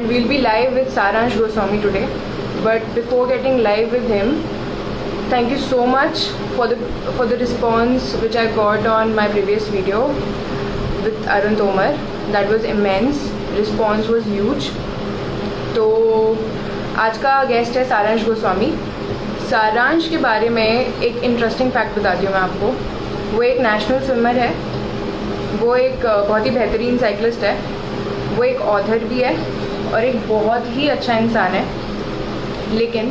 we'll be live with Saransh Goswami today. But before getting live with him, thank you so much for the response which I got on my previous video with Arun Tomar. That was immense. Response was huge. तो आज का guest है सारांश गोस्वामी. सारांश के बारे में एक इंटरेस्टिंग फैक्ट बताती हूँ मैं आपको. वो एक नेशनल स्विमर है, वो एक बहुत ही बेहतरीन साइकिलिस्ट है, वो एक ऑथर भी है और एक बहुत ही अच्छा इंसान है. लेकिन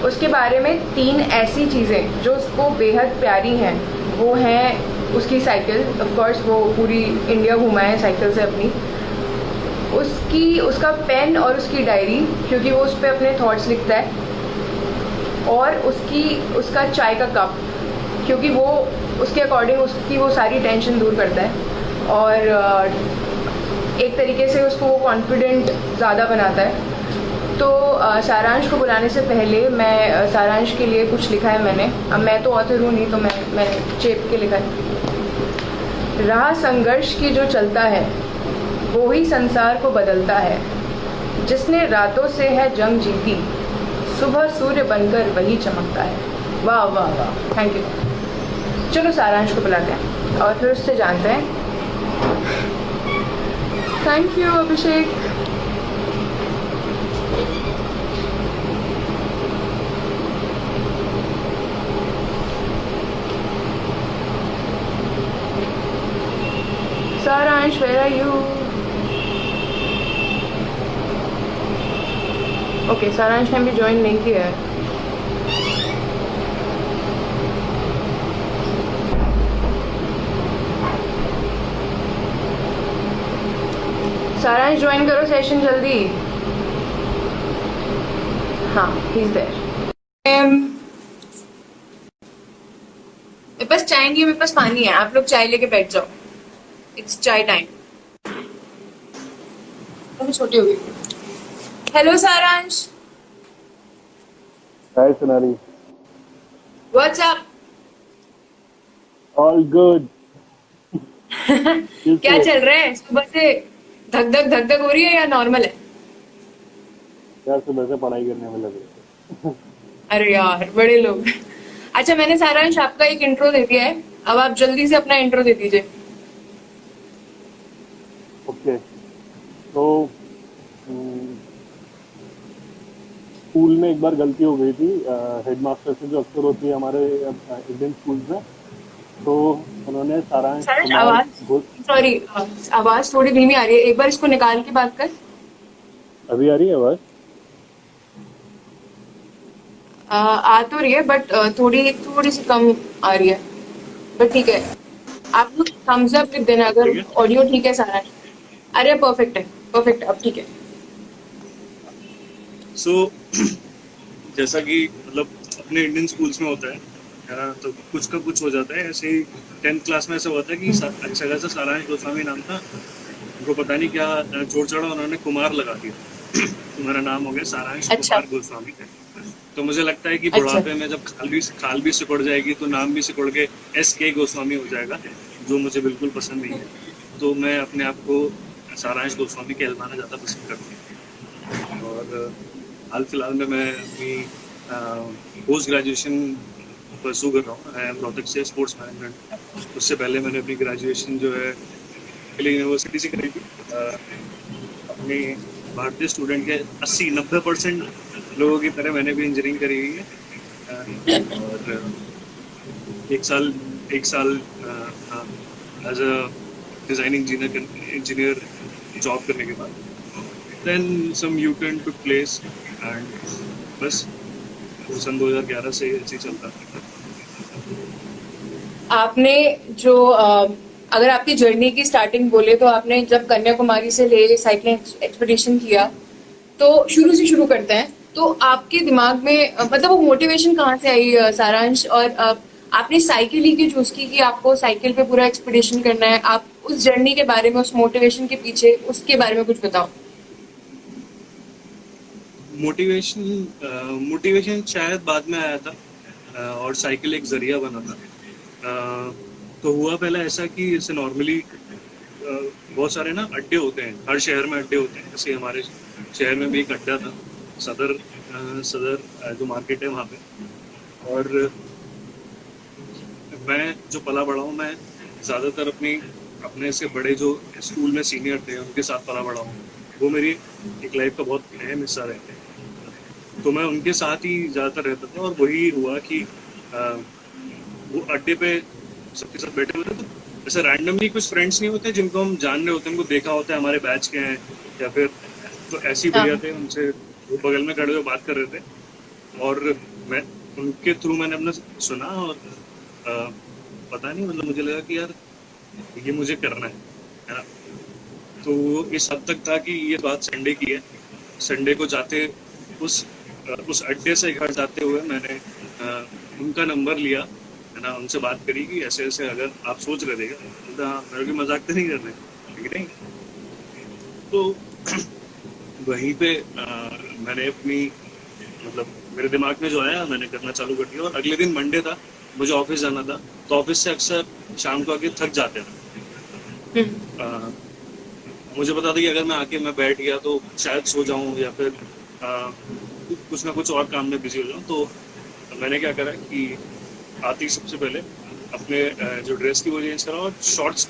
उसके बारे में 3 ऐसी चीज़ें जो उसको बेहद प्यारी हैं, वो हैं उसकी साइकिल. ऑफ कोर्स वो पूरी इंडिया घुमा है साइकिल से अपनी. उसका पेन और उसकी डायरी, क्योंकि वो उस पर अपने थॉट्स लिखता है. और उसका चाय का कप, क्योंकि वो उसके अकॉर्डिंग उसकी वो सारी टेंशन दूर करता है और एक तरीके से उसको वो कॉन्फिडेंट ज़्यादा बनाता है. तो सारांश को बुलाने से पहले मैं सारांश के लिए कुछ लिखा है मैंने. अब मैं तो ऑथर हूँ नहीं, तो मैंने चेप के लिखा है. राह संघर्ष की जो चलता है वो ही संसार को बदलता है. जिसने रातों से है जंग जीती, सुबह सूर्य बनकर वही चमकता है. वाह वाह वाह, थैंक यू. चलो सारांश को बुलाते हैं और फिर उससे जानते हैं. थैंक यू अभिषेक. सारांश, where are you? ओके, सारांश ने भी ज्वाइन नहीं किया है. सारांश ज्वाइन करो सेशन जल्दी. हाँ, ही इज देयर. मेरे पास चाय नहीं है, मेरे पास पानी है. आप लोग चाय लेके बैठ जाओ. इट्स चाय टाइम. छोटी हो गई. Hello Saransh. Hi Sonali. What's up? All good. क्या चल रहा है? सुबह से धक धक हो रही है या नॉर्मल है? यार सुबह से पढ़ाई करने में लग रहे थे. अरे यार, बड़े लोग. अच्छा, मैंने सारांश आपका एक इंट्रो दे दिया है. अब आप जल्दी से अपना इंट्रो दे दीजिए. ओके, तो स्कूल में एक बार गलती हो गई थी हेडमास्टर से, जो अक्सर होती है हमारे इंडियन स्कूल्स में. तो उन्होंने सारांश सॉरी, आवाज थोड़ी धीमी आ रही है. एक बार इसको निकाल के बात कर. अभी आ रही है आवाज? आ तो रही है बट थोड़ी सी कम आ रही है. बट ठीक है, आप लोग थम्स अप लिख देना अगर ऑडियो ठीक है. सारांश, अरे परफेक्ट है, परफेक्ट. अब ठीक है. सो जैसा कि मतलब अपने इंडियन स्कूल्स में होता है, तो कुछ का कुछ हो जाता है. ऐसे ही 10th क्लास में ऐसा हुआ था कि अच्छा खासा सारांश गोस्वामी नाम था. उनको पता नहीं क्या जोड़ चढ़ा, उन्होंने कुमार लगा दिया. तुम्हारा नाम हो गया सारांश कुमार गोस्वामी. तो मुझे लगता है कि बुढ़ापे में जब खाल भी सिकुड़ जाएगी तो नाम भी सिकुड़ के SK गोस्वामी हो जाएगा, जो मुझे बिल्कुल पसंद नहीं है. तो मैं अपने आप को सारांश गोस्वामी कहलाना ज़्यादा पसंद करती हूँ. और हाल फिलहाल में मैं अपनी पोस्ट ग्रेजुएशन परसू कर रहा हूँ. मैं रोहतक से स्पोर्ट्स मैनेजमेंट. उससे पहले मैंने अपनी ग्रेजुएशन जो है दिल्ली यूनिवर्सिटी से करी थी. अपनी भारतीय स्टूडेंट के 80-90% लोगों की तरह मैंने भी इंजीनियरिंग करी हुई है. और एक साल as a designing engineer job करने के बाद then some U-turn took place and बस सन 2011 से ऐसे ही चलता है. आपने जो अगर आपकी जर्नी की स्टार्टिंग बोले तो आपने जब कन्याकुमारी से ले साइकिलिंग एक्सपीडिशन किया, तो शुरू से शुरू करते हैं. तो आपके दिमाग में मतलब वो मोटिवेशन कहाँ से आई सारांश? और आपने साइकिल ही क्यों चूज की कि आपको साइकिल पे पूरा एक्सपीडिशन करना है? आप उस जर्नी के बारे में, उस मोटिवेशन के पीछे, उसके बारे में कुछ बताओ. मोटिवेशन शायद बाद में आया था और साइकिल एक जरिया बना था. तो हुआ पहले ऐसा कि जैसे नॉर्मली बहुत सारे ना अड्डे होते हैं, हर शहर में अड्डे होते हैं. जैसे हमारे शहर में भी एक अड्डा था, सदर जो मार्केट है वहाँ पे। और मैं जो पला बड़ा हूँ, मैं ज़्यादातर अपने से बड़े जो स्कूल में सीनियर थे उनके साथ पला बड़ा हूँ। वो मेरी एक लाइफ का बहुत अहम हिस्सा रहते हैं, तो मैं उनके साथ ही ज़्यादातर रहता था। और वही हुआ कि वो अड्डे पे सबके साथ बैठे हुए थे, तो ऐसे रैंडमली कुछ फ्रेंड्स नहीं होते जिनको हम जान रहे होते हैं, उनको देखा होता है हमारे बैच के हैं या फिर, तो ऐसे ही भैया थे, उनसे वो बगल में खड़े हुए बात कर रहे थे और मैं उनके थ्रू मैंने अपना सुना और पता नहीं, मतलब मुझे लगा कि यार ये मुझे करना है ना। तो इस हद तक था कि ये बात संडे की है। संडे को जाते उस अड्डे से घर जाते हुए मैंने उनका नंबर लिया, है ना, उनसे बात करी कि ऐसे ऐसे अगर आप सोच रहे थे, तो हाँ, मेरे भी मजाक तो नहीं कर रहे, ठीक नहीं। तो वहीं पे मैंने अपनी, मतलब मेरे दिमाग में जो आया मैंने करना चालू कर दिया। और अगले दिन मंडे था, मुझे ऑफिस जाना था, तो ऑफिस से अक्सर शाम को आके थक जाते थे। मुझे पता था कि अगर मैं बैठ गया तो शायद सो जाऊं या फिर कुछ ना कुछ और काम में बिजी हो जाऊं। तो मैंने क्या करा कि आते ही सबसे पहले अपने जो ड्रेस की वो चेंज करा और शॉर्ट्स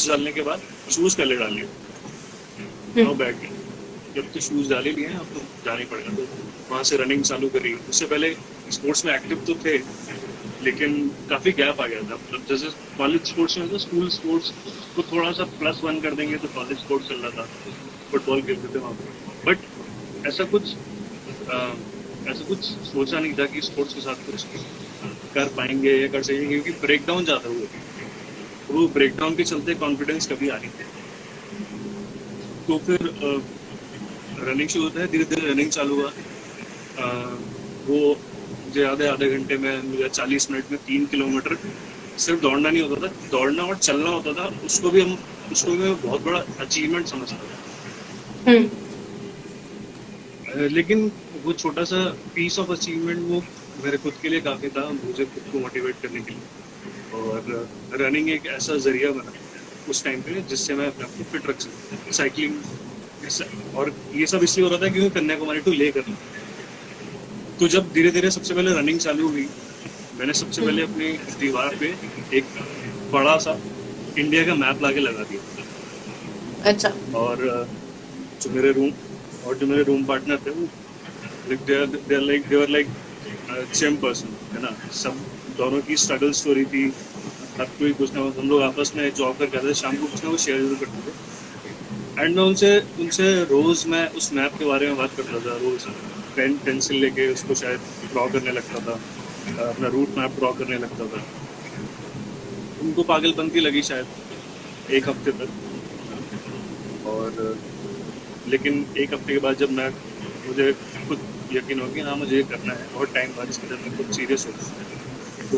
डालने के बाद शूज़ पहले डाल लिए और बैठ गए। जब तो शूज़ डाल ही लिए हैं, अब तो जाना ही पड़ेगा, तो वहाँ से रनिंग चालू करी। उससे पहले स्पोर्ट्स में एक्टिव तो थे, लेकिन काफ़ी गैप आ गया था। मतलब जैसे कॉलेज स्पोर्ट्स में था, स्कूल स्पोर्ट्स को थोड़ा सा +1 कर देंगे तो कॉलेज स्पोर्ट्स चल रहा था, फुटबॉल खेलते थे वहाँ पर। बट ऐसा कुछ सोचा नहीं था कि स्पोर्ट्स के साथ कुछ कर पाएंगे या कर सकेंगे, क्योंकि ब्रेकडाउन ज़्यादा हुआ, तो वो ब्रेकडाउन के चलते कॉन्फिडेंस कभी आ नहीं थे। तो फिर रनिंग शुरू होता है, धीरे धीरे रनिंग चालू हुआ। वो मुझे याद है आधे घंटे में, मुझे 40 मिनट में 3 किलोमीटर सिर्फ दौड़ना नहीं होता था, दौड़ना और चलना होता था। उसको भी मैं बहुत बड़ा अचीवमेंट समझता था। लेकिन वो छोटा सा पीस ऑफ अचीवमेंट वो मेरे खुद के लिए काफ़ी था, मुझे खुद को मोटिवेट करने के लिए। और रनिंग एक ऐसा जरिया बना उस टाइम पे जिससे मैं अपने आप को फिट रख सकूँ। साइकिलिंग और ये सब इसलिए हो रहा था क्योंकि कन्याकुमारी टू ले करना। तो जब धीरे धीरे सबसे पहले रनिंग चालू हुई, मैंने सबसे पहले अपनी दीवार पे एक बड़ा सा इंडिया का मैप लाके लगा दिया। अच्छा। और जो मेरे रूम पार्टनर थे वो they were like same person, है ना। सब दोनों की स्ट्रगल स्टोरी थी, हर कोई कुछ ना, हम लोग आपस में जॉब कर करते थे, शाम को कुछ ना कुछ शेयर जरूर करते थे। एंड मैं उनसे रोज़ मैं उस मैप के बारे में बात करता था, रोज़ पेंसिल लेके उसको शायद ड्रॉ करने लगता था, अपना रूट मैप ड्रॉ करने लगता था। उनको पागलपंती लगी शायद 1 हफ्ते तक। और लेकिन 1 हफ्ते के बाद जब मुझे खुद यकीन हो कि हाँ मुझे ये करना है, और टाइम बाद इसके अंदर मैं खुद सीरियस हो, तो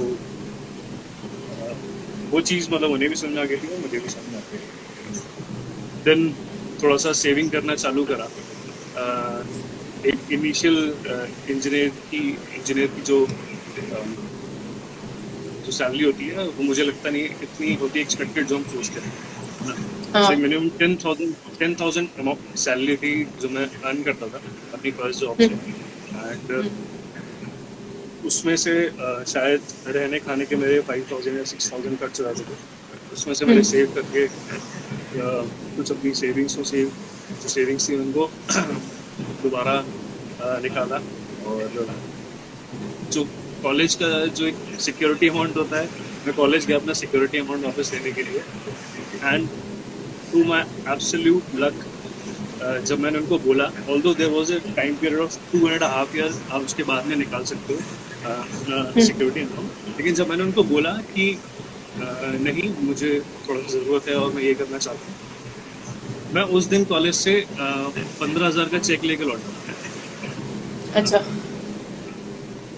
वो चीज़ मतलब उन्हें भी समझ आ गई थी और मुझे भी समझ आ गई। देन थोड़ा सा सेविंग करना चालू करा। एक इनिशियल इंजीनियर की जो सैलरी होती है वो मुझे लगता नहीं इतनी होती एक्सपेक्टेड जो हम सोचते हैं। मिनिमम 10,000 सैलरी थी जो मैं अर्न करता था अपनी फर्स्ट जॉब से। एंड उसमें से शायद रहने खाने के मेरे 5,000 या 6,000 खर्च हो जाते थे। उसमें से मैंने सेव करके कुछ अपनी सेविंग्स थी उनको दोबारा निकाला। और जो कॉलेज का जो एक सिक्योरिटी अमाउंट होता है, मैं कॉलेज गया अपना सिक्योरिटी अमाउंट वापस लेने के लिए। And to my absolute luck, जब मैंने उनको बोला, although there was a time period of 2.5 years, आप उसके बाद में निकाल सकते हो अपना सिक्योरिटी अमाउंट, लेकिन जब मैंने उनको बोला कि नहीं मुझे थोड़ा ज़रूरत है और मैं ये करना चाहता हूँ, मैं उस दिन कॉलेज से 15,000 का चेक लेके लौटा। अच्छा।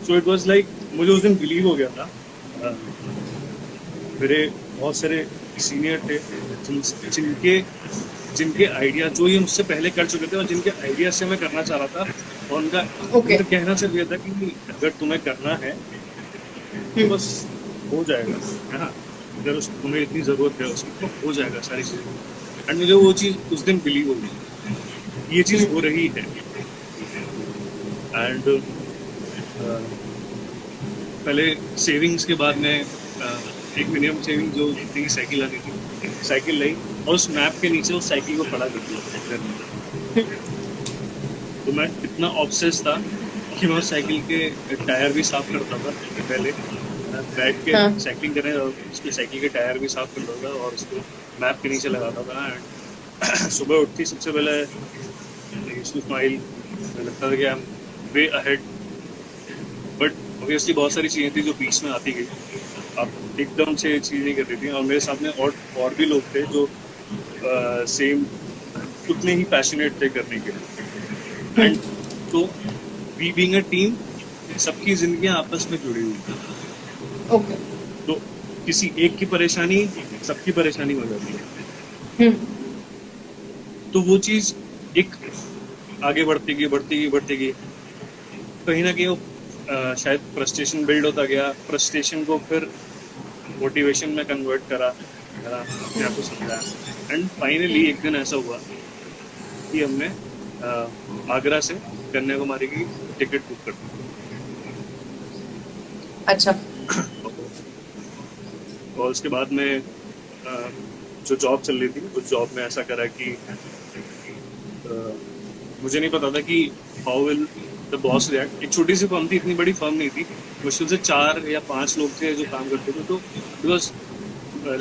सो इट वाज लाइक, मुझे उस दिन बिलीव हो गया था। मेरे बहुत सारे सीनियर थे जिनके आइडिया जो ये मुझसे पहले कर चुके थे और जिनके आइडिया से मैं करना चाह रहा था, और उनका कहना सिर्फ ये था कि अगर तुम्हें करना है तो बस हो जाएगा, है ना, अगर तुम्हें इतनी ज़रूरत है उसकी तो हो जाएगा सारी चीज़ें। एंड मुझे वो चीज़ उस दिन बिलीव हो गई। ये चीज़ हो रही है। एंड पहले सेविंग्स के बाद में एक मिनिमम सेविंग जो जितनी की साइकिल आती थी, साइकिल लाई और उस मैप के नीचे उस साइकिल को खड़ा कर दिया घर में। तो मैं इतना ऑब्सेस था कि मैं उस साइकिल के टायर भी साफ करता था पहले, बैठ के हाँ। साइकिलिंग करें और उसके साइकिल के टायर भी साफ करता था और उसको मैप के नीचे लगाता था। एंड सुबह उठती सबसे पहले स्माइल, लगता था कि I am way ahead. But obviously बहुत सारी चीज़ें थी जो बीच में आती गई, आप एकदम से चीज़ नहीं करती थी। और मेरे सामने और भी लोग थे जो सेम उतने ही पैशनेट थे करने के लिए। एंड तो वी बीइंग अ टीम, सबकी जिंदगियां आपस में जुड़ी हुई थी। ओके। तो किसी एक की परेशानी सबकी परेशानी हो जाती है। तो वो चीज़ एक आगे बढ़ती गई कहीं ना कहीं वो शायद फ्रस्ट्रेशन बिल्ड होता गया। फ्रस्ट्रेशन को फिर मोटिवेशन में कन्वर्ट करा, अपने आप को समझाया। एंड फाइनली एक दिन ऐसा हुआ कि हमने आगरा से कन्याकुमारी की टिकट बुक कर दी। अच्छा। और उसके बाद में जो जॉब चल रही थी उस जॉब में ऐसा करा कि मुझे नहीं पता था कि how will the boss react. एक छोटी सी फर्म थी, इतनी बड़ी फर्म नहीं थी, मुश्किल से 4 या 5 लोग थे जो काम करते थे। तो it was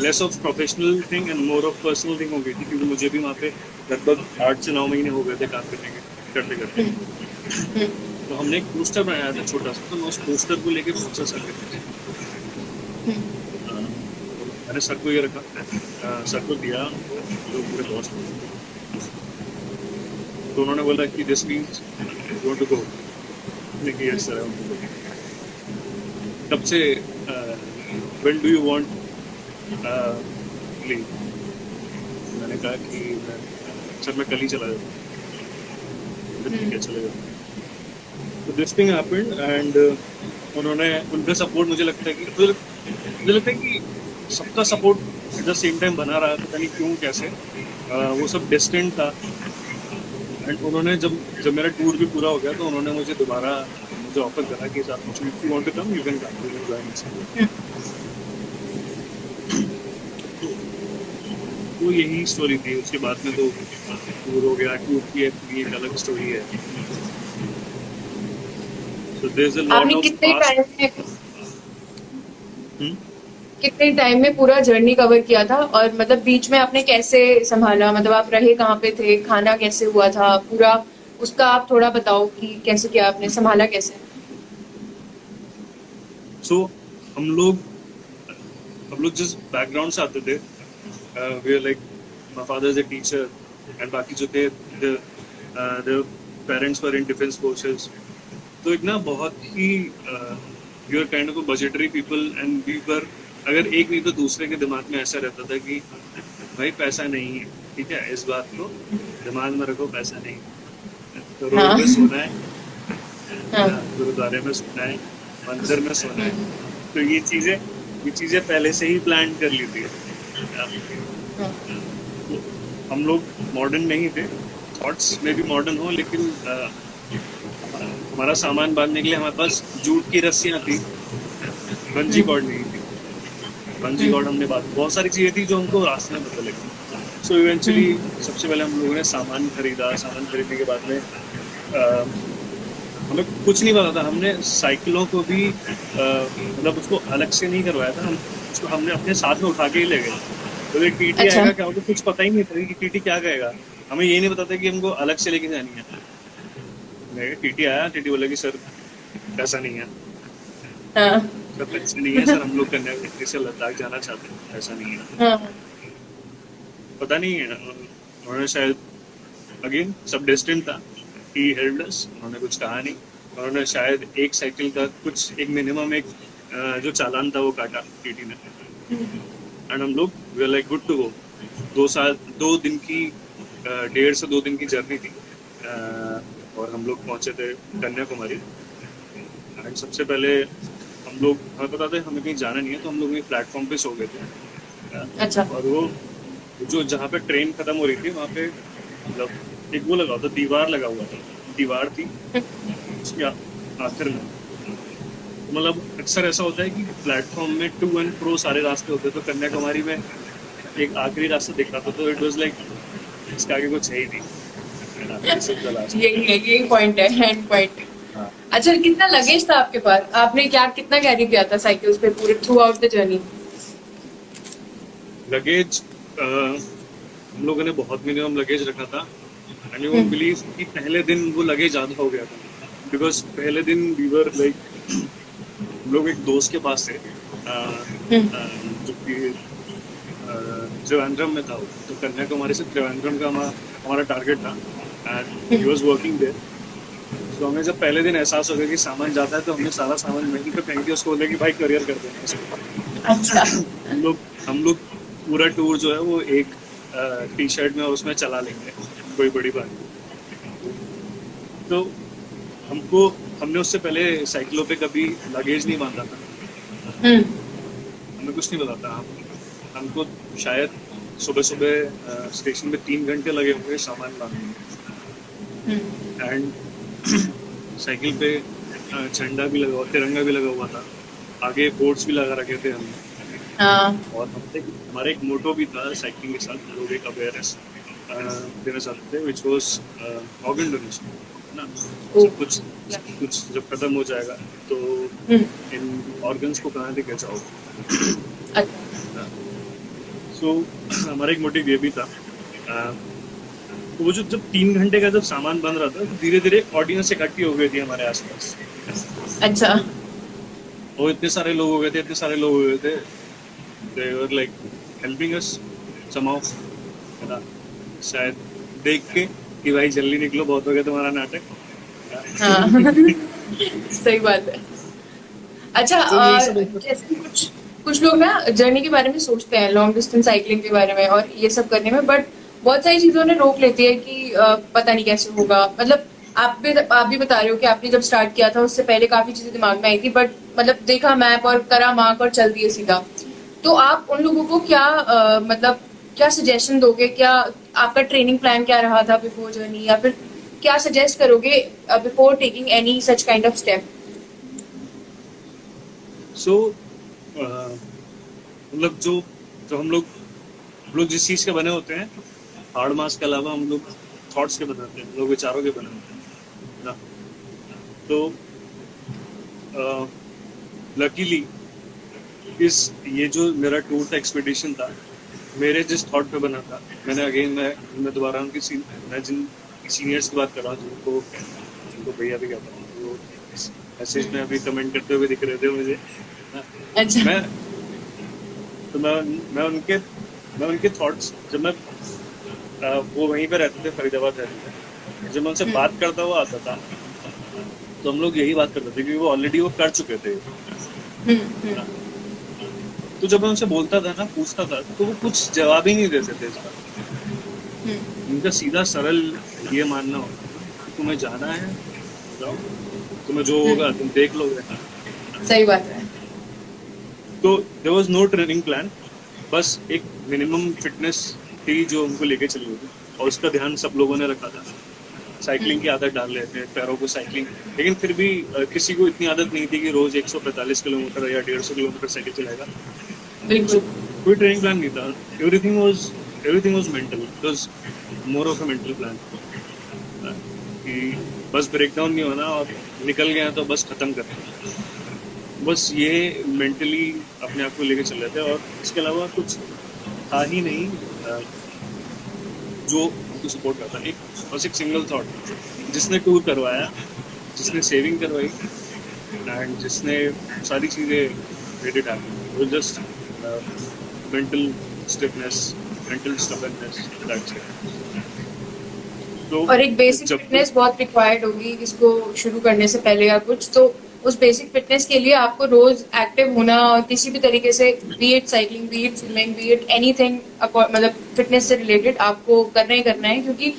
less of professional thing and more of personal thing हो गई थी, क्योंकि मुझे भी वहाँ पे लगभग 8 से 9 महीने हो गए थे काम करते। तो हमने एक पोस्टर बनाया था छोटा सा, तो मैं उस पोस्टर को लेके पहुंचा सर के पास। मैंने सर को ये रखा, सर को दिया जो पूरे बॉस को। तो उन्होंने बोला कि this means you want to go. मैंने कहा yes sir I want to go. तब से when do you want leave? मैंने कहा कि सर मैं कल ही चला जाऊँ। ठीक है चले जाओ। तो दिस थिंग हैपेंड एंड उन्होंने, उनका सपोर्ट मुझे लगता है कि सबका support at the same time बना रहा, पता नहीं क्यों कैसे, वो सब डिस्टेंट था। एंड उन्होंने जब मेरा टूर भी पूरा हो गया तो उन्होंने मुझे दोबारा ऑफर करा कि आप if you want to come you can come, you can join. तो यही स्टोरी थी। उसके बाद में तो टूर हो गया, टूर की एक अलग स्टोरी है। So there's a lot आपने of कितने टाइम में पूरा जर्नी कवर किया था, और मतलब बीच में आपने कैसे संभाला, मतलब आप रहे कहाँ पे थे, खाना कैसे हुआ था पूरा, उसका आप थोड़ा बताओ कि कैसे किया आपने, संभाला कैसे? So हम लोग जिस बैकग्राउंड से आते थे, we are like my father is a teacher and बाकी जो थे the parents were in defense forces। तो एक ना बहुत ही we were kind of a budgetary people and we were, अगर एक नहीं तो दूसरे के दिमाग में ऐसा रहता था कि भाई पैसा नहीं है, ठीक है, इस बात को दिमाग में रखो, पैसा नहीं है। तो रोड में सोना है, गुरुद्वारे में सोना है, मंदिर में सोना है। तो ये चीजें पहले से ही प्लान कर ली थी। हम लोग मॉडर्न नहीं थे, थॉट्स में भी मॉडर्न हो, लेकिन हमारा सामान बांधने के लिए हमारे पास जूट की रस्सियाँ थी, बंजी कॉर्ड नहीं थी। बंजी कॉर्ड हमने बहुत सारी चीज़ें थी जो हमको रास्ते में पता लगी। सो इवेंचुअली सबसे पहले हम लोगों ने सामान खरीदा। सामान खरीदने के बाद में हमें कुछ नहीं पता था। हमने साइकिलों को भी मतलब उसको अलग से नहीं करवाया था, उसको हमने अपने साथ में उठा के ही ले गए। तो एक टीटी आएगा क्या, हमको कुछ पता ही नहीं था कि टीटी क्या कहेगा। हमें ये नहीं पता था कि हमको अलग से लेके जानी है। टीटी आया, टीटी बोला कि सर ऐसा नहीं है, सर पैसे नहीं है, सर हम लोग कन्याकुमारी से लद्दाख जाना चाहते हैं, ऐसा नहीं है। पता नहीं है, उन्होंने शायद अगेन सब डिस्टेंट था, ही हेल्प्ड अस, उन्होंने कुछ कहा नहीं। उन्होंने शायद एक साइकिल का कुछ एक मिनिमम एक जो चालान था वो काटा टीटी ने। एंड हम लोग we are like good to go. 2 दिन की 1.5 से 2 दिन की जर्नी थी और हम लोग पहुंचे थे कन्याकुमारी। एंड सबसे पहले हम लोग, हमें पता था हमें कहीं जाना नहीं है, तो हम लोग प्लेटफॉर्म पे सो गए थे। अच्छा। और वो जो जहाँ पे ट्रेन खत्म हो रही थी वहाँ पे मतलब एक वो लगा हुआ था, दीवार लगा हुआ था, दीवार थी उसके आखिर में। मतलब अक्सर ऐसा होता है कि प्लेटफॉर्म में टू एंड फ्रो सारे रास्ते होते हैं, तो कन्याकुमारी में एक आखिरी रास्ता दिख रहा था, तो इट वाज लाइक इसके आगे कुछ है ही नहीं। This is the last. यही पॉइंट है, एंड पॉइंट। हाँ। अच्छा, कितना लगेज था आपके पास? आपने कितना कैरी किया था साइकिल्स पे पूरे through out the journey? Luggage हम लोगों ने बहुत मिनिमम लगेज रखा था, एंड यू वोंट बिलीव कि पहले दिन वो लगेज ज़्यादा हो गया था, बिकॉज पहले दिन वी वर लाइक हम लोग एक दोस्त के पास थे जो कि त्रिवेंद्रम में था, तो कन्याकुमारी से त्रिवेंद्रम का हमारा टारगेट था, and he was working there. तो हमें जब पहले दिन एहसास हो गया कि सामान जाता है, तो हमने सारा सामान वहीं पे फेंक दिया, उसको बोले कि भाई करियर कर देना इसको। अच्छा। हम लोग पूरा टूर जो है वो एक टी शर्ट में और उसमें चला लेंगे, कोई बड़ी बात नहीं। तो हमने उससे पहले साइकिलों पे कभी लगेज नहीं बांधा था, हमें कुछ नहीं पता था। हमको शायद सुबह सुबह स्टेशन पे 3 घंटे लगे होंगे सामान लाने में, एंड साइकिल पे झंडा भी लगा हुआ, तिरंगा भी लगा हुआ था, आगे बोर्ड्स भी लगा रखे थे हमने। और हमारा एक मोटो भी था साइकिलिंग के साथ, हम लोग एक अवेयरनेस देना चाहते थे, विच वॉज ऑर्गन डोनेशन, है ना। सब कुछ जब खत्म हो जाएगा तो इन ऑर्गन्स को कहाँ लेके जाओ। सो हमारा एक मोटिव ये भी था। तो वो जब 3 घंटे का जब सामान बन रहा था, तो धीरे धीरे ऑडियंस इकट्ठी हो गई थी हमारे आसपास। अच्छा। और इतने सारे लोग हो गए थे, they were like helping us somehow, है ना, शायद देख के कि भाई जल्दी निकलो, बहुत हो गया तुम्हारा नाटक। हाँ। सही बात है। अच्छा, जैसे कि कुछ लोग ना जर्नी के बारे में सोचते हैं, लॉन्ग डिस्टेंस साइकिलिंग के बारे में और ये सब करने में, बट बहुत सारी चीजों ने रोक लेती है कि पता नहीं कैसे होगा। मतलब आप भी बता रहे हो कि आपने जब स्टार्ट किया था उससे पहले काफी चीजें दिमाग में आई थी, बट मतलब देखा मैप और करा मार्क और चल दिए सीधा। तो आप उन लोगों को क्या सजेशन दोगे? क्या आपका ट्रेनिंग प्लान क्या रहा था बिफोर जर्नी, या फिर क्या सजेस्ट करोगे before taking any such kind of step? So मतलब जो हम लोग जिस चीज के बने होते हैं, हार्ड मास के अलावा हम लोग थॉट्स के बनाते हैं, हम लोग विचारों के बने होते हैं ना। तो लकीली ये जो मेरा टूर था, एक्सपीडिशन था, मेरे जिस थॉट पे बना था, मैं दोबारा मैं जिन सीनियर्स की बात कर रहा हूँ, जिनको भैया भी कहता हूँ, वो मैसेज में अभी कमेंट करते हुए दिख रहे थे मुझे। अच्छा। मैं उनके थॉट्स, जब मैं वो वहीं पे रहते थे, फरीदाबाद रहते थे, जब मैं उनसे बात करता हुआ आता था, तो हम लोग यही बात करते थे कि वो ऑलरेडी कर चुके थे। तो जब मैं उनसे बोलता था ना, पूछता था, तो वो कुछ जवाब ही नहीं देते थे इसका। उनका सीधा सरल ये मानना होता है, तुम्हें जाना है जाओ, तुम्हें जो होगा तुम देख लोगे। सही बात है। तो there was no training plan, बस एक मिनिमम फिटनेस थी जो उनको लेके चली हुई थी, और उसका ध्यान सब लोगों ने रखा था। साइकिलिंग की आदत डाल रहे थे, पैरों को साइकिलिंग, लेकिन फिर भी किसी को इतनी आदत नहीं थी कि रोज 145 किलोमीटर या 150 किलोमीटर साइकिल चलाएगा। बिल्कुल। कोई ट्रेनिंग प्लान नहीं था। Everything was mental, it was more of a mental plan कि बस ब्रेकडाउन नहीं होना, और निकल गया तो बस खत्म करना। बस ये मेंटली अपने आप को लेके चल रहे थे, और इसके अलावा कुछ था ही नहीं जो हमको सपोर्ट करता। बस एक सिंगल थॉट, जिसने टूर करवाया, जिसने सेविंग करवाई, एंड जिसने सारी चीज़ें मेड इट हैपन, वो just mental stiffness, mental stubbornness, that's it. तो और एक बेसिक फिटनेस बहुत रिक्वायर्ड होगी इसको शुरू करने से पहले या कुछ, तो उस बेसिक फिटनेस के लिए आपको रोज एक्टिव होना, और किसी भी तरीके से, B it cycling, B it swimming, B it anything, मतलब फिटनेस से रिलेटेड आपको करना ही करना है, क्योंकि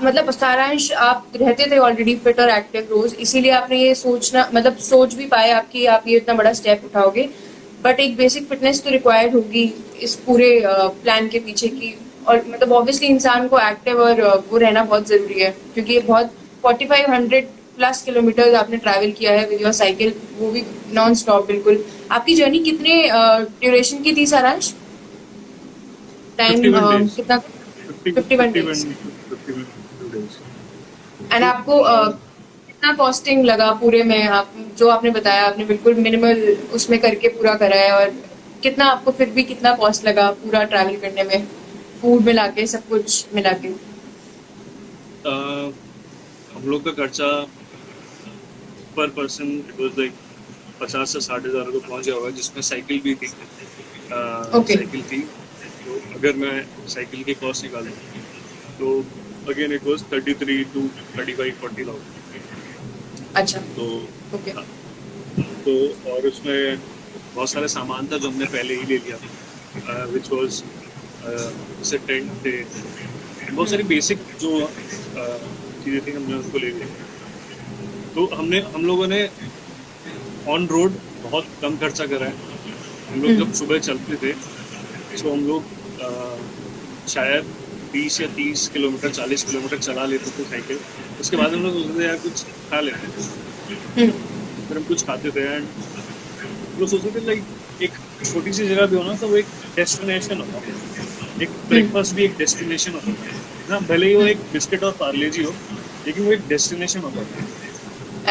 मतलब सारांश आप रहते थे ऑलरेडी फिट और एक्टिव रोज, इसीलिए आपने ये सोच भी पाए आपकी आप ये इतना बड़ा स्टेप उठाओगे। बट एक बेसिक फिटनेस तो रिक्वायर्ड होगी इस पूरे प्लान के पीछे की और मतलब ऑब्वियसली इंसान को एक्टिव और वो रहना बहुत जरूरी है, क्योंकि ये बहुत 4500 प्लस किलोमीटर आपने ट्रैवल किया है विद योर साइकिल, वो भी नॉन स्टॉप बिल्कुल। आपकी जर्नी कितने ड्यूरेशन की थी सारांश? टाइम 51 days, कितना? 51 days। 51 days। एंड आपको कितना कॉस्टिंग लगा पूरे में? आप जो आपने बताया, आपने बिल्कुल मिनिमल उसमें करके पूरा करा है, और कितना आपको फिर भी कितना कॉस्ट लगा पूरा ट्रैवल करने में, फूड मिला के, सब कुछ मिला के? हम लोग का खर्चा पर पर्सन इट वाज लाइक 50 से 60,000 को पहुंच गया होगा, जिसमें साइकिल भी थी। Okay. साइकिल थी, तो अगर मैं साइकिल की कॉस्ट निकालूं तो अगेन इट वाज 33 to 35-40,000। अच्छा, तो ओके। हाँ, तो और उसमें बहुत सारे सामान था जो हमने पहले ही ले लिया, विच वाज जैसे टेंट थे, बहुत सारी बेसिक जो चीज़ें थी, हमने उसको ले लिया। तो हम लोगों ने ऑन रोड बहुत कम खर्चा करा है। हम लोग जब सुबह चलते थे तो हम लोग शायद 20 या 30 किलोमीटर 40 किलोमीटर चला लेते थे साइकिल। उसके बाद हम लोग सोचते थे यार कुछ खा लेते हैं, फिर हम कुछ खाते थे एंड हम लोग सोचते थे लाइक एक छोटी सी जगह भी हो ना तो वो एक डेस्टिनेशन होता है, एक ब्रेकफास्ट भी एक डेस्टिनेशन होता है ना, भले ही वो एक बिस्किट और पार्ले जी हो, लेकिन वो एक डेस्टिनेशन होता है।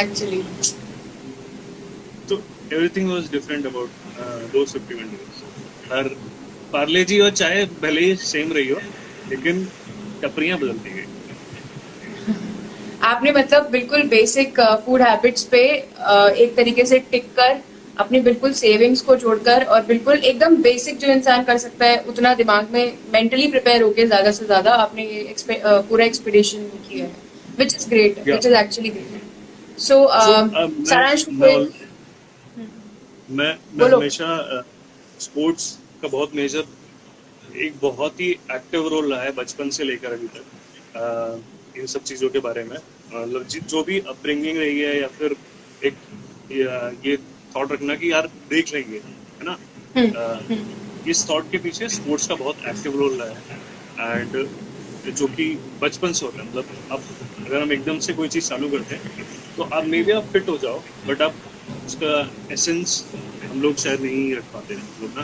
एक्चुअली तो everything was different about those 51 days। हर पार्ले जी और चाय भले ही सेम रही हो, लेकिन टपरियां बदलती गई। आपने मतलब बिल्कुल बेसिक फूड हैबिट्स पे एक तरीके से टिक कर, अपनी बिल्कुल सेविंग्स को जोड़कर, और बिल्कुल एकदम बेसिक जो इंसान कर सकता है उतना दिमाग में मेंटली प्रिपेयर होके ज्यादा से ज्यादा आपने ये पूरा एक्सपीडिशन किया है, which is great, which is actually great. So Saransh, मैं बोलो। हमेशा स्पोर्ट्स का बहुत मेजर, एक बहुत ही एक्टिव रोल रहा है बचपन से लेकर अभी तक इन सब चीज़ों के बारे में। मतलब जो भी अपब्रिंगिंग रही है, या फिर एक ये थॉट रखना कि यार देख लेंगे, है ना, इस थॉट के पीछे स्पोर्ट्स का बहुत एक्टिव रोल रहा है। एंड जो कि बचपन से होता है, मतलब अब अगर हम एकदम से कोई चीज़ चालू करते हैं तो आप मे बी आप फिट हो जाओ, बट आप उसका एसेंस हम लोग शायद नहीं रख पाते हैं लोग ना।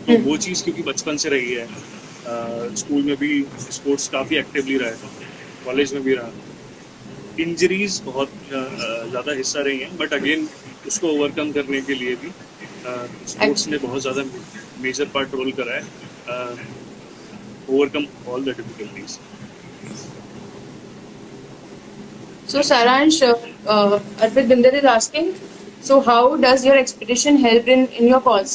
तो वो चीज़ क्योंकि बचपन से रही है, स्कूल में भी स्पोर्ट्स काफ़ी एक्टिवली रहा है, कॉलेज में भी रहा, इंजरीज बहुत ज़्यादा हिस्सा रही हैं, बट अगेन उसको ओवरकम करने के लिए भी स्पोर्ट्स ने बहुत ज़्यादा मेजर पार्ट रोल करा है, overcome all the difficulties. So Saransh, Arpit Binder is asking, so how does your expedition help in your cause?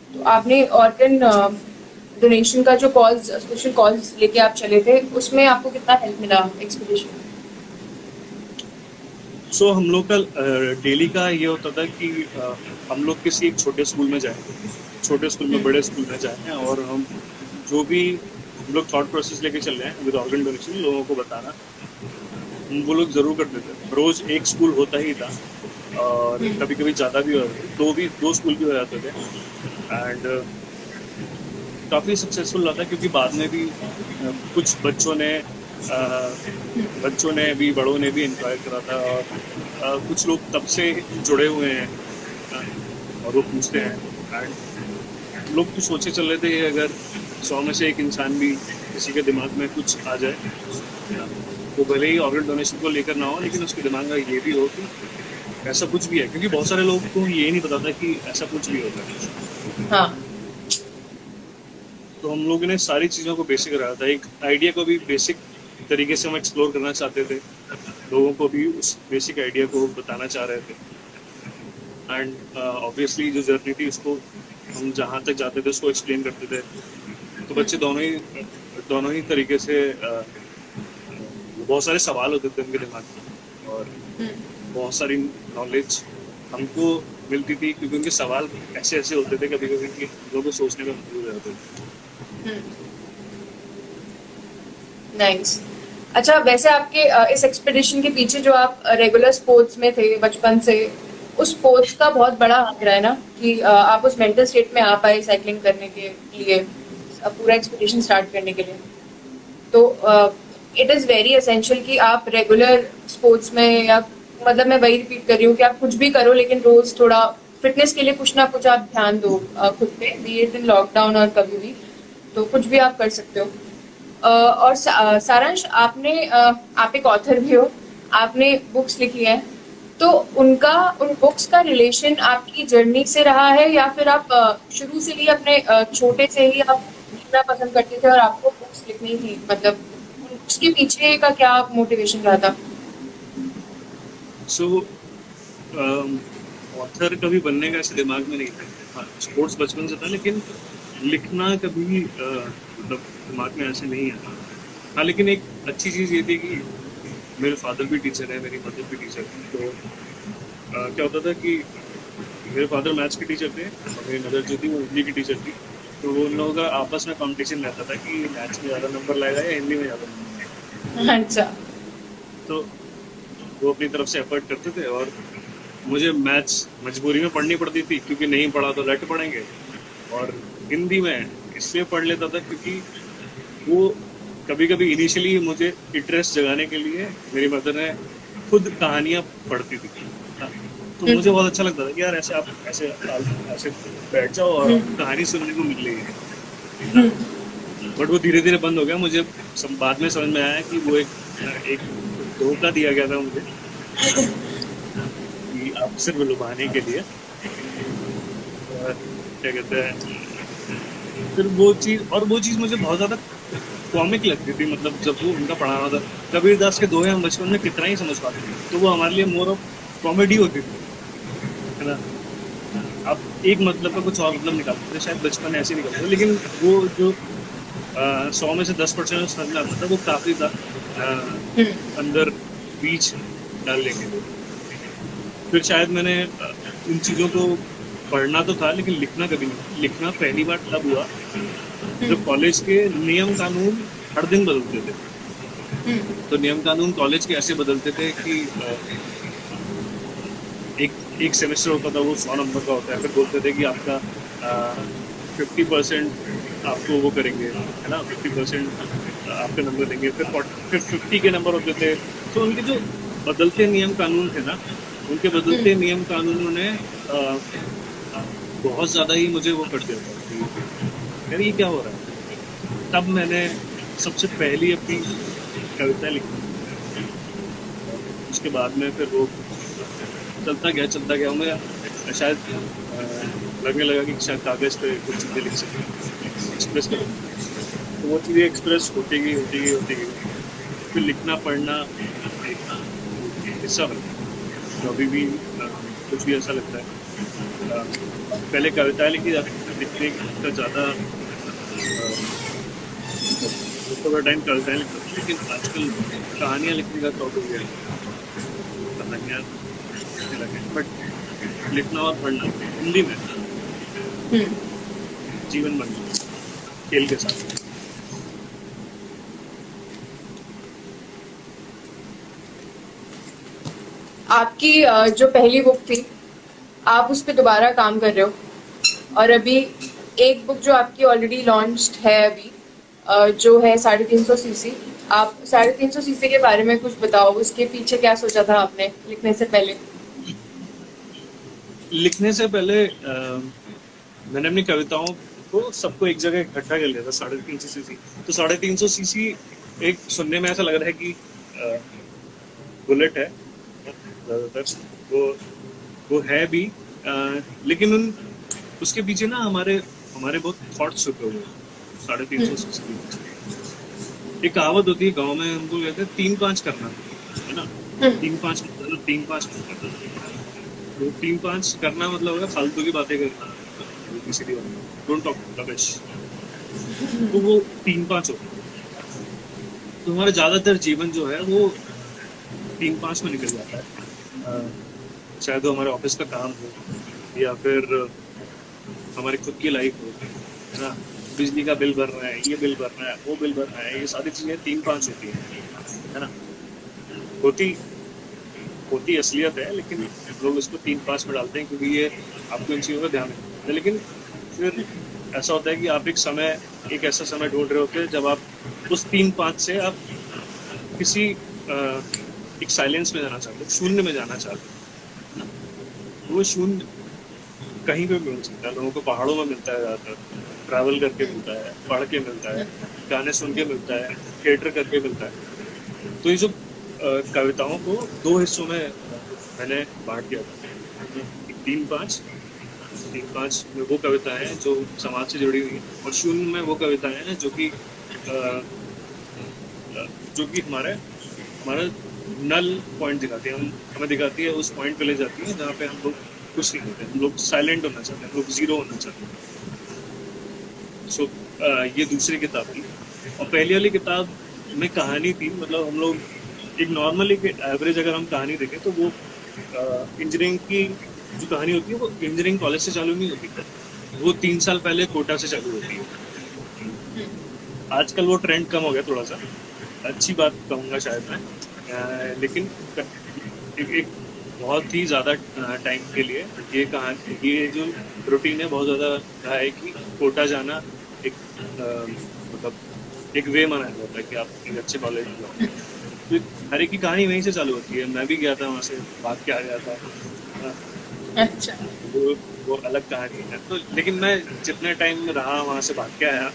तो आपने ऑर्गन डोनेशन का जो कॉज, स्पेशल कॉज लेके आप चले थे, उसमें आपको कितना हेल्प मिला एक्सपीडिशन? सो हम लोग का डेली का ये होता था कि हम लोग किसी एक छोटे स्कूल में जाएं, छोटे स्कूल में बड़े स्कूल में जाएं, और हम जो भी हम लोग थॉट प्रोसेस लेके चल रहे हैं विद ऑर्गन डोनेशन, लोगों को बताना वो लोग ज़रूर करते थे। रोज़ एक स्कूल होता ही था, और कभी कभी ज़्यादा भी होते थे, दो स्कूल भी हो जाते थे। एंड काफ़ी सक्सेसफुल रहा था, क्योंकि बाद में भी कुछ बच्चों ने भी, बड़ों ने भी इंक्वायर करा था, और कुछ लोग तब से जुड़े हुए हैं और वो पूछते हैं। एंड लोग तो सोचे चल रहे थे अगर 100 में से एक इंसान भी किसी के दिमाग में कुछ आ जाए, तो भले ही ऑर्गन डोनेशन को लेकर ना हो, लेकिन उसके दिमाग में ये भी हो कि ऐसा कुछ भी है, क्योंकि बहुत सारे लोगों को ये नहीं पता था कि ऐसा कुछ भी होता है। हाँ, तो हम लोगों ने सारी चीज़ों को बेसिक रखा था, एक आइडिया को भी बेसिक तरीके से हम एक्सप्लोर करना चाहते थे, लोगों को भी उस बेसिक आइडिया को बताना चाह रहे थे। एंड ऑब्वियसली जो जर्नी थी उसको हम जहाँ तक जाते थे उसको एक्सप्लेन करते थे, तो बच्चे दोनों ही तरीके से बहुत सारे सवाल होते थे उनके दिमाग में, और बहुत सारी नॉलेज हमको मिलती थी, क्योंकि उनके सवाल ऐसे होते थे कभी कभी कि लोगों को सोचने में मजबूर हो जाते थे। नाइस। अच्छा, वैसे आपके इस एक्सपीडिशन के पीछे जो आप रेगुलर स्पोर्ट्स में थे बचपन से, उस स्पोर्ट्स का बहुत बड़ा हाथ रहा है ना, कि आप उस मेंटल स्टेट में आ पाए साइकिलिंग करने के लिए। पूरा एक्सपीडिशन स्टार्ट करने के लिए। तो इट इज़ वेरी एसेंशियल कि आप रेगुलर स्पोर्ट्स में, या मतलब मैं वही रिपीट कर रही हूँ कि आप कुछ भी करो लेकिन रोज थोड़ा फिटनेस के लिए कुछ ना कुछ आप ध्यान दो खुद पे, बी इट इन लॉकडाउन और कभी भी, तो कुछ भी आप कर सकते हो। और सारांश, आप एक ऑथर भी हो, आपने बुक्स लिखी हैं, तो उन बुक्स का रिलेशन आपकी जर्नी से रहा है, या फिर आप शुरू से ही अपने छोटे से ही आप लिखना पसंद करते थे और आपको बुक्स लिखनी थी, मतलब उसके पीछे का क्या मोटिवेशन रहा था? सो ऑथर कभी बनने का ऐसे दिमाग में नहीं था। हाँ, स्पोर्ट्स बचपन से था, लेकिन लिखना कभी मतलब दिमाग में ऐसे नहीं आया। हाँ, लेकिन एक अच्छी चीज़ ये थी कि मेरे फादर भी टीचर है, मेरी मदर भी टीचर है। तो क्या होता था कि मेरे फादर मैथ्स के टीचर थे और मेरी मदर जो थी वो हिंदी की टीचर थी। तो वो उन लोगों का आपस में कंपटीशन रहता था कि मैथ्स में ज़्यादा नंबर लाएगा या हिंदी में ज़्यादा नंबर लाएगा। अच्छा। तो वो अपनी तरफ से एफर्ट करते थे और मुझे मैथ्स मजबूरी में पढ़नी पड़ती थी, क्योंकि नहीं पढ़ा तो रट पड़ेंगे। और हिंदी में इसलिए पढ़ लेता था क्योंकि वो कभी कभी इनिशियली मुझे इंटरेस्ट जगाने के लिए मेरी मदर ने खुद कहानियाँ पढ़ती थी। हाँ, तो मुझे बहुत अच्छा लगता था कि यार ऐसे आप ऐसे बैठ जाओ और कहानी सुनने को मिल रही है। बट वो धीरे धीरे बंद हो गया। मुझे बाद में समझ में आया कि वो एक धोखा दिया गया था मुझे कि आप सिर्फ लुभाने के लिए, क्या कहते हैं, फिर वो चीज़ मुझे बहुत ज़्यादा कॉमिक लगती थी। मतलब जब वो उनका पढ़ाना था, कबीर दास के दोहे हम बचपन में कितना ही समझ पाते थे, तो वो हमारे लिए मोर ऑफ कॉमेडी होती थी, है ना। आप एक मतलब का कुछ और मतलब निकालते थे, शायद बचपन ऐसे निकलते थे, लेकिन वो जो 100 में से 10% समझ में आता था, वो काफ़ी था अंदर बीच डालने के लिए। फिर शायद मैंने इन चीज़ों को पढ़ना तो था, लेकिन लिखना कभी नहीं। लिखना पहली बार तब हुआ जब कॉलेज के नियम कानून हर दिन बदलते थे। तो नियम कानून कॉलेज के ऐसे बदलते थे कि एक सेमेस्टर होता था, वो 100 नंबर का होता है। फिर बोलते थे कि आपका 50% आपको वो करेंगे, है ना, 50% आपके नंबर देंगे। फिर 50 के नंबर होते थे। तो उनके जो बदलते नियम कानून थे ना, उनके बदलते नियम कानूनों ने बहुत ज़्यादा ही मुझे वो कर दिया था कि यार ये क्या हो रहा है। तब मैंने सबसे पहली अपनी कविता लिखी। उसके बाद में फिर वो चलता गया। मैं शायद लगने लगा कि शायद कागज़ पे कुछ चीज़ें लिख सकते, एक्सप्रेस कर। तो वो चीज़ें एक्सप्रेस होती गई। फिर लिखना पढ़ना एक हिस्सा बना। तो अभी भी कुछ भी ऐसा लगता है, पहले कविताएं लिखी जाती थी, लिखने का ज़्यादा टाइम कविताएं लिखता था, लेकिन आजकल कहानियाँ लिखने का शौक हो गया, कहानियाँ लगे। बट लिखना और पढ़ना हिंदी में जीवन बन गया खेल के साथ। आपकी जो पहली बुक थी, आप उस पर दोबारा काम कर रहे हो, और अभी एक बुक जो आपकी ऑलरेडी लॉन्च्ड है अभी, जो है 350 सीसी। आप 350 सीसी के बारे में कुछ बताओ, उसके पीछे क्या सोचा था आपने लिखने से पहले? लिखने से पहले मैंने अपनी कविताओं को सबको एक जगह इकट्ठा कर लिया था, 350 सीसी। तो 350 सीसी एक सुनने में ऐसा लग रहा है कि बुलेट है ज़्यादातर, वो है भी, लेकिन उसके पीछे ना हमारे बहुत थॉट्स छुपे हुए हैं। 350 सीसी एक कहावत होती है गांव में, हमको कहते हैं 3-5 करना, है ना। 3-5 करना, तो 3-5 करना मतलब होगा फालतू की बातें करना, किसी की डोंट टॉक रबिश। तो वो 3-5 होता है। तो हमारा ज़्यादातर जीवन जो है वो 3-5 में निकल जाता है। शायद वो हमारे ऑफिस का काम हो, या फिर हमारी खुद की लाइफ हो, है ना। बिजली का बिल भर रहा है, ये बिल भर रहा है, वो बिल भर रहा है, ये सारी चीज़ें 3-5 होती है ना। होती असलियत है, लेकिन लोग इसको 3-5 में डालते हैं क्योंकि ये आपको इन चीज़ों का ध्यान है। लेकिन फिर ऐसा होता है कि आप एक ऐसा समय ढूंढ रहे होते हैं जब आप उस 3-5 से आप किसी एक साइलेंस में जाना चाहते हो, शून्य में जाना चाहते हो। वो शून्य कहीं पे मिल सकता है, लोगों को पहाड़ों में मिलता है, ज़्यादातर ट्रैवल करके मिलता है, पढ़ के मिलता है, गाने सुन के मिलता है, थिएटर करके मिलता है। तो ये जो कविताओं को 2 हिस्सों में मैंने बांट दिया था। 3-5 में वो कविताएं हैं जो समाज से जुड़ी हुई हैं, और शून्य में वो कविताएं हैं जो कि हमारा नल पॉइंट दिखाती है, हमें दिखाती है, उस पॉइंट पे ले जाती है जहाँ पे हम लोग कुछ नहीं होते, हम लोग साइलेंट होना चाहते हैं, हम लोग जीरो होना चाहते हैं। सो ये दूसरी किताब थी, और पहली वाली किताब में कहानी थी, मतलब हम लोग एक नॉर्मली एवरेज अगर हम कहानी देखें तो वो इंजीनियरिंग की जो कहानी होती है वो इंजीनियरिंग कॉलेज से चालू नहीं होती, वो 3 साल पहले कोटा से चालू होती है। आजकल वो ट्रेंड कम हो गया थोड़ा सा, अच्छी बात कहूँगा शायद मैं, लेकिन एक बहुत ही ज़्यादा टाइम के लिए ये जो रूटीन है बहुत ज़्यादा रहा है कि कोटा जाना एक मतलब एक वे माना जाता है कि आप एक अच्छे कॉलेज में जाओ। तो हर एक की कहानी वहीं से चालू होती है। मैं भी गया था वहाँ से, भाग के आ गया था। अच्छा, वो अलग कहानी है। तो लेकिन मैं जितने टाइम में रहा वहाँ से भाग के आया,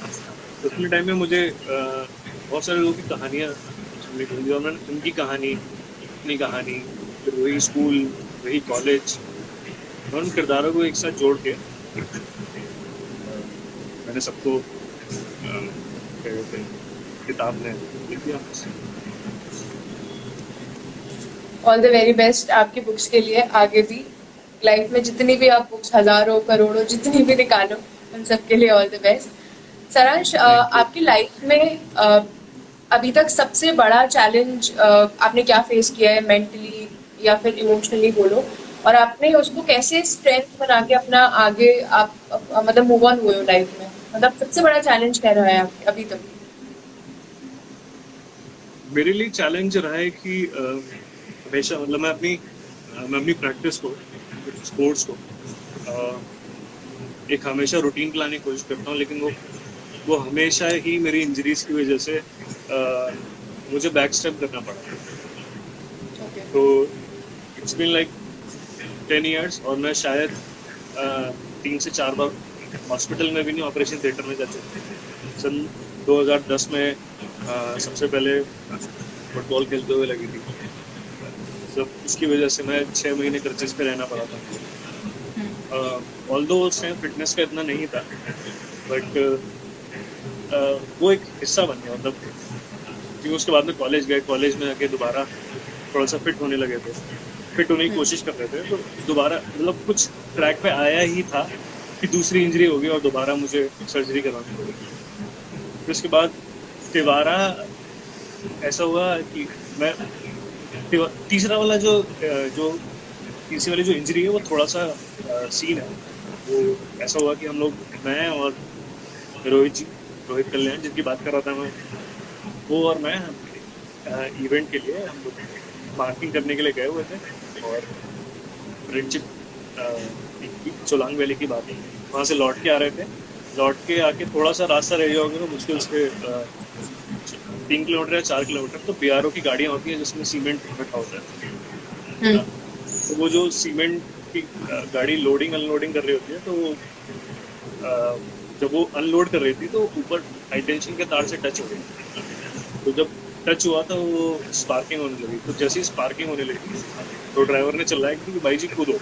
तो उतने टाइम में मुझे बहुत सारे लोगों की कहानियाँ सुनने को मिली, और मैंने उनकी कहानी, अपनी कहानी, फिर वही स्कूल, वही कॉलेज, और उन किरदारों को एक साथ जोड़ के मैंने सबको क्या कहते हैं, किताब में लिख दिया। ऑल द वेरी बेस्ट आपकी बुक्स के लिए। आगे भी लाइफ में जितनी भी आप बुक्स, हजारों करोड़ों जितनी भी निकालो, उन सब के लिए ऑल द बेस्ट। सारांश, आपकी लाइफ में अभी तक सबसे बड़ा चैलेंज आपने क्या फेस किया है, मेंटली या फिर इमोशनली बोलो, और आपने उसको कैसे स्ट्रेंथ बना के अपना आगे आप मतलब मूव ऑन हुए हो लाइफ में? मतलब सबसे बड़ा चैलेंज क्या रहा है आपके अभी तक? मेरे लिए चैलेंज रहा है कि हमेशा मतलब मैं अपनी प्रैक्टिस को, स्पोर्ट्स को एक हमेशा रूटीन पे लाने की कोशिश करता हूँ, लेकिन वो हमेशा ही मेरी इंजरीज की वजह से मुझे बैक स्टेप करना पड़ा। तो इट्स बीन लाइक 10 years, और मैं शायद 3 से 4 बार हॉस्पिटल में भी नहीं, ऑपरेशन थिएटर में जा चुका। सन 2010 में सबसे पहले फुटबॉल खेलते हुए लगी थी, तो इसकी वजह से मैं 6 महीने क्रचेस पे रहना पड़ा था। ऑल्दो उस टाइम फिटनेस का इतना नहीं था, बट वो एक हिस्सा बन गया। मतलब क्योंकि उसके बाद में कॉलेज में आके दोबारा थोड़ा सा फिट होने लगे थे, फिट होने की कोशिश कर रहे थे, तो दोबारा मतलब कुछ ट्रैक पे आया ही था कि दूसरी इंजरी हो गई और दोबारा मुझे सर्जरी करवानी पड़ी। फिर उसके बाद दोबारा ऐसा हुआ कि मैं तीसरी वाली जो इंजरी है वो थोड़ा सा सीन है। वो ऐसा हुआ कि हम लोग, मैं और रोहित कल्याण जिनकी बात कर रहा था मैं, वो और मैं इवेंट के लिए हम लोग मार्किंग करने के लिए गए हुए थे, और फ्रेंडशिप सोलांग वैली की बात है, वहाँ से लौट के आ रहे थे। लौट के आके थोड़ा सा रास्ता रह जाओगे तो मुश्किल से 3 किलोमीटर या 4 किलोमीटर, तो BRO की गाड़ियाँ होती हैं जिसमें सीमेंट रखा होता है। तो वो जो सीमेंट की गाड़ी लोडिंग अनलोडिंग कर रही होती है, तो वो जब वो अनलोड कर रही थी तो ऊपर हाई टेंशन के तार से टच हो गई। तो जब टच हुआ था वो स्पार्किंग होने लगी। तो जैसे ही स्पार्किंग होने लगी तो ड्राइवर ने चिल्लाया कि भाई जी कूदो,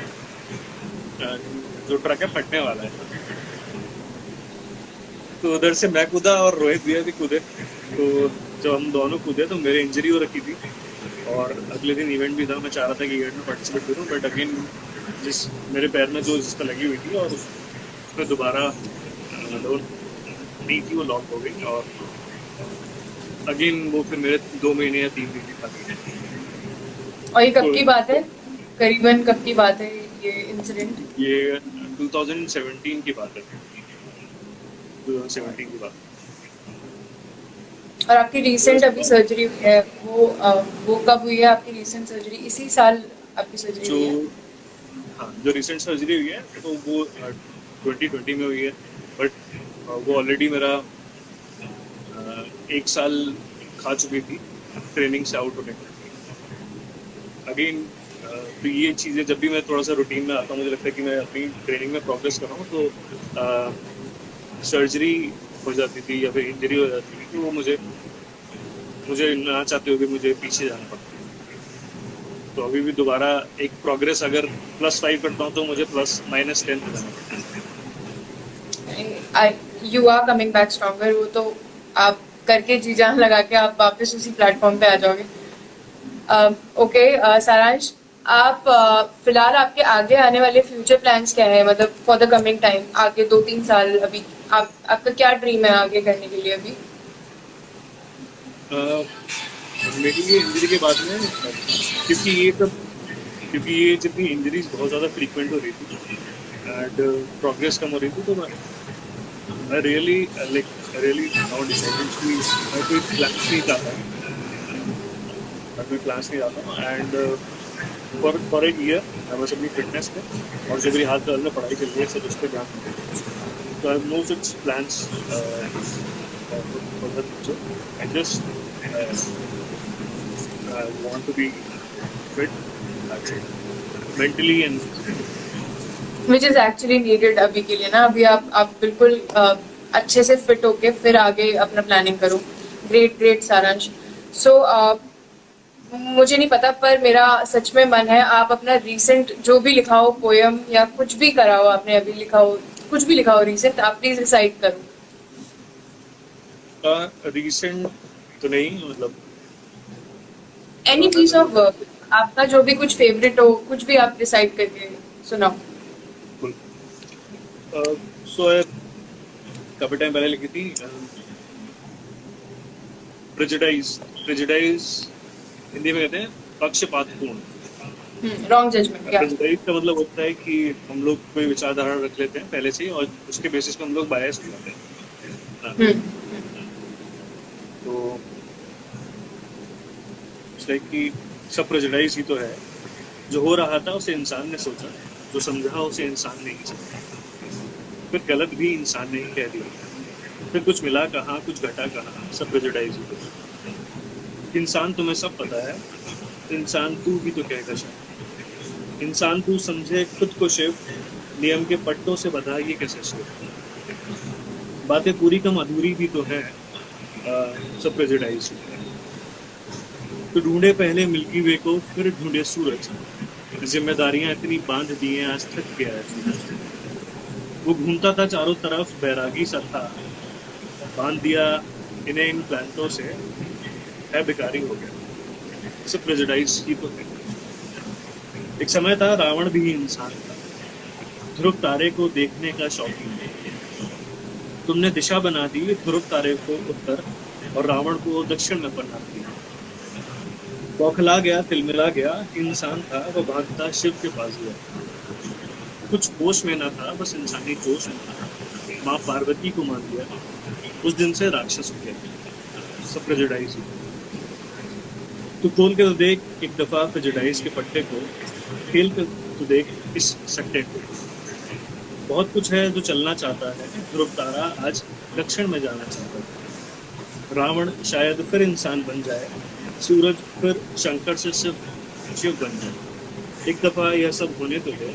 जो ट्रक है फटने वाला है। तो उधर से मैं कूदा और रोहित भैया भी कूदे। तो जब हम दोनों कूदे तो मेरी इंजरी हो रखी थी, और अगले दिन इवेंट भी था। मैं चाह रहा था कि इवेंट में पार्टिसिपेट करूँ, बट अगेन मेरे पैर में जिस पर लगी हुई थी और उसमें दोबारा नहीं थी, वो लॉक हो गई, और अगेन वो फिर मेरे 2 महीने या 3 महीने बाद। और ये कब की बात है, करीबन कब की बात है ये इंसिडेंट? ये 2017 की बात है, 2017 की बात। और आपकी रिसेंट अभी सर्जरी हुई है, वो कब हुई है आपकी रिसेंट सर्जरी? इसी साल आपकी सर्जरी हुई है? हाँ, जो रिसेंट सर्जरी हुई है तो वो 2020 में हुई है, बट वो ऑलरेडी मेरा 1 साल खा चुकी थी ट्रेनिंग से आउट होने का। अगेन तो ये चीज़ें जब भी मैं थोड़ा सा रूटीन में आता हूँ, मुझे लगता है कि मैं अपनी ट्रेनिंग में प्रोग्रेस कर रहा हूँ, तो सर्जरी हो जाती थी या फिर इंजरी हो जाती थी, तो वो मुझे ना चाहते हुए भी मुझे पीछे जाना पड़ता है। तो अभी भी दोबारा एक प्रोग्रेस अगर +5 करता हूँ तो मुझे +-10 हो जाना पड़ता है। You are coming back stronger. वो तो आप करके जी जान लगा के आप वापस उसी प्लेटफॉर्म पे आ जाओगे। ओके सारांश, आप फिलहाल आपके आगे आने वाले फ्यूचर प्लान्स क्या है, मतलब फॉर द कमिंग टाइम, आगे 2-3 साल अभी आपका क्या ड्रीम है आगे करने के लिए अभी? मेरी ये इंजरी के बाद में, क्योंकि ये जितनी इंजरीज बहुत ज़्यादा फ्रीक्वेंट हो रही थी एंड प्रोग्रेस कम हो रही थी, तो मैं रियली नाउ डिसाइडेड कि मैं कोई क्लास नहीं चाहता हूँ एंड फॉर एक ईयर मैं बस अपनी फिटनेस पे और जो मेरी हाथ पैर में पढ़ाई चल रही है सब उस पर ध्यान दूँ। तो I have no such plans for the future. I just want to be fit, mentally and which is actually needed अभी के लिए ना। अभी आप बिल्कुल अच्छे से फिट होके फिर आगे अपना प्लानिंग करो। ग्रेट सारांश। सो मुझे नहीं पता पर मेरा सच में मन है आप अपना रीसेंट जो भी लिखा हो पोयम या कुछ भी करा हो, आपने अभी लिखा हो कुछ भी लिखा हो रीसेंट, आप प्लीज रिसाइट करो। रिसेंट तो नहीं, मतलब एनी पीस ऑफ वर्क आपका जो भी कुछ फेवरेट हो, कुछ भी आप डिसाइड करके सुनाओ। सो काफी टाइम पहले लिखी थी प्रेजुडाइज हिंदी में कहते हैं पक्षपातपूर्ण। Wrong judgement. प्रेजुडाइज का मतलब होता है कि हम लोग कोई विचारधारा रख लेते हैं पहले से ही और उसके बेसिस पे हम लोग बायस हो जाते हैं। तो लाइक कि सब प्रेजुडाइज ही तो है। जो हो रहा था उसे इंसान ने सोचा, जो समझा उसे इंसान ने ही समझा, फिर गलत भी इंसान ने ही कह दिया, फिर कुछ मिला कहाँ कुछ घटा कहाँ, सब प्रेजुडाइज ही तो। इंसान तुम्हें सब पता है, इंसान तू भी तो कहेगा शायद। इंसान तू समझे खुद को शिव, नियम के पट्टों से बधा ये कैसे शिव। बातें पूरी कम अधूरी भी तो है, सब प्रेजुडाइज ही है। तो ढूंढे पहले मिल्की वे को फिर ढूंढे सूरज, जिम्मेदारियां इतनी बांध दी हैं आज थक गया है। वो घूमता था चारों तरफ बैरागी सा था, बांध दिया इन्हें इन प्लांटों से, है बेकारी हो गया। सब प्रेजुडाइज ही तो है। एक समय था रावण भी इंसान था, ध्रुव तारे को देखने का शौकीन। तुमने दिशा बना दी ध्रुव तारे को उत्तर और रावण को दक्षिण में बना दिया। बौखला गया तिलमिला गया इंसान था, वो भागता शिव के पास गया। कुछ होश में ना था बस इंसानी जोश में था, माँ पार्वती को मान लिया, उस दिन से राक्षस हो गया। सब प्रेजुडाइज। तू खोल के तो देख एक दफा प्रेजुडाइज के पट्टे को, खेल के तो देख इस सट्टे को। बहुत कुछ है जो चलना चाहता है, ध्रुव तारा आज दक्षिण में जाना चाहता है। रावण शायद फिर इंसान बन जाए, सूरज फिर शंकर से शिव बन जाए। एक दफा यह सब होने तो है,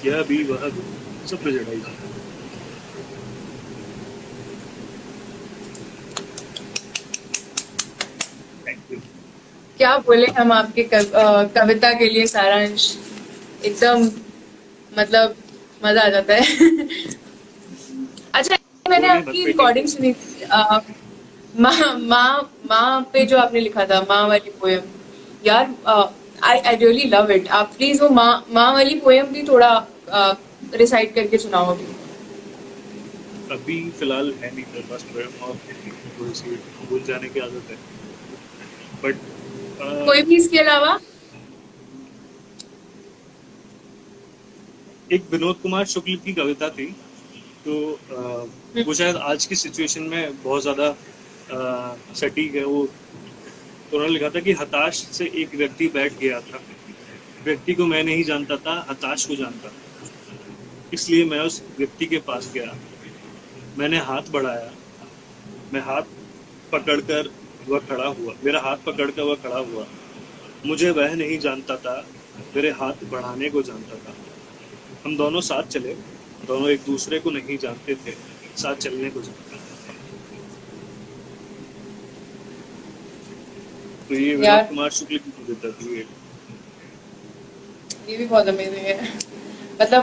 यह भी वह भी, सब प्रेजुडाइज। Thank you. क्या बोले हम आपके कविता के लिए सारांश, एकदम मतलब मजा आ जाता है। अच्छा, मैंने आपकी रिकॉर्डिंग सुनी थी माँ पे जो आपने लिखा था, माँ वाली पोयम, यार आई रियली लव इट। आप प्लीज वो माँ वाली पोयम भी थोड़ा रिसाइट करके सुनाओ अभी। अभी फिलहाल है नहीं मेरे पास पोयम, और थोड़ी सी भूल जाने की आदत है, बट कोई भी इसके अलावा? एक विनोद कुमार शुक्ल की कविता थी, तो वो शायद आज की सिचुएशन में बहुत ज्यादा सटीक है। वो तो उन्होंने लिखा था कि हताश से एक व्यक्ति बैठ गया था, व्यक्ति को मैं नहीं जानता था, हताश को जानता था, इसलिए मैं उस व्यक्ति के पास गया। मैंने हाथ बढ़ाया, मैं हाथ पकड़कर वह खड़ा हुआ, मेरा हाथ पकड़कर वह खड़ा हुआ। मुझे वह नहीं जानता था, मेरे हाथ बढ़ाने को जानता था। हम दोनों साथ चले, दोनों एक दूसरे को नहीं जानते थे, साथ चलने को जानते थे। तो ये विनोद यार कुमार शुक्ल की कविता थी। ये भी बहुत अमेजिंग है। मतलब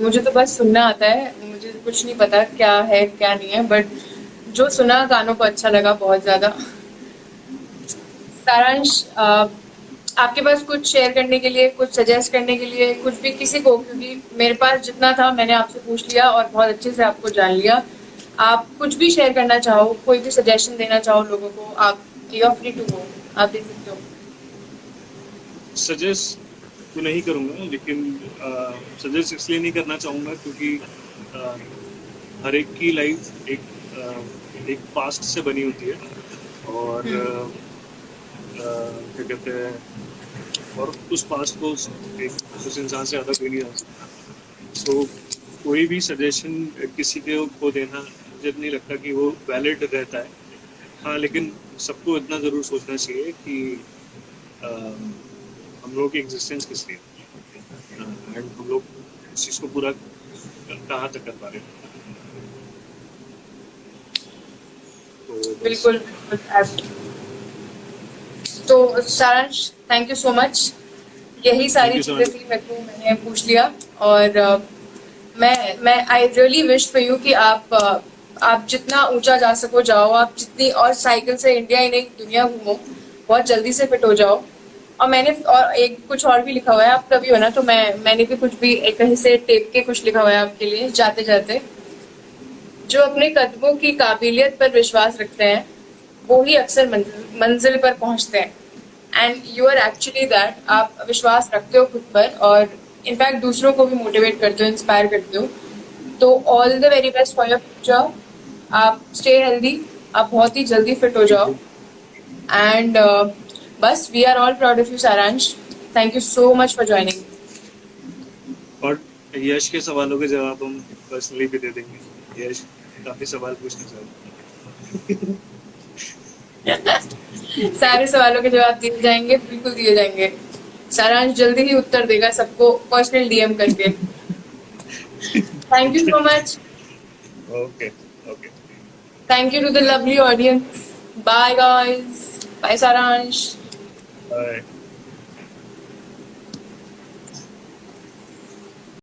मुझे तो बस सुनना आता है, मुझे कुछ नहीं पता क्या है क्या नहीं है, बट जो सुना कानों को अच्छा लगा बहुत ज्यादा। सारांश, आपके पास कुछ शेयर करने के लिए, कुछ सजेस्ट करने के लिए, कुछ भी किसी को, क्योंकि मेरे पास जितना था मैंने आपसे पूछ लिया और बहुत अच्छे से आपको जान लिया। आप कुछ भी शेयर करना चाहो, कोई भी सजेशन देना चाहो लोगों को, आप you are free to go, आप दे सकते हो। सजेस्ट तो नहीं करूँगा, लेकिन सजेस्ट इसलिए नहीं करना चाहूँगा क्योंकि हर एक की लाइफ एक पास्ट से बनी होती है और क्या कहते हैं, और उस पास्ट को उस इंसान से ज़्यादा कोई नहीं जा सकता। सो कोई भी सजेशन किसी को देना मुझे नहीं लगता कि वो वैलिड रहता है। हाँ, लेकिन सबको इतना ज़रूर सोचना चाहिए कि हम लोगों की एग्जिस्टेंस किस लिए एंड हम लोग इस चीज़ को पूरा कहाँ तक कर पा रहे हैं। तो बिल्कुल बिल्कुल। तो सारांश, थैंक यू सो मच। यही सारी चीजें थी मैंने पूछ लिया। और मैं I really wish for you कि आप जितना ऊंचा जा सको जाओ, आप जितनी, और साइकिल से इंडिया ही नहीं दुनिया घूमो, बहुत जल्दी से फिट हो जाओ। और मैंने और एक कुछ और भी लिखा हुआ है, आप कभी हो ना, तो मैंने भी कुछ भी एक कहीं से टेप के कुछ लिखा हुआ है आपके लिए जाते जाते। जो अपने कदमों की काबिलियत पर विश्वास रखते हैं वो ही अक्सर मंजिल पर पहुंचते हैं। And you are actually that. आप विश्वास रखते हो खुद पर और इनफैक्ट दूसरों को भी मोटिवेट करते हो, इंस्पायर करते हो। तो all the very best for your future. आप स्टे हेल्दी, आप बहुत ही जल्दी फिट हो जाओ। एंड बस we are all proud of you Saransh. Thank you so much for joining. और यश के सवालों के जवाब हम पर्सनली भी दे देंगे। यश काफी सवाल पूछना चाहते सारे सवालों के जवाब दिए जाएंगे, बिल्कुल दिए जाएंगे। सारांश जल्दी ही उत्तर देगा सबको पर्सनल डीएम करके। Thank you so much. Okay okay, thank you to the lovely audience. Bye guys, bye Saransh. Bye.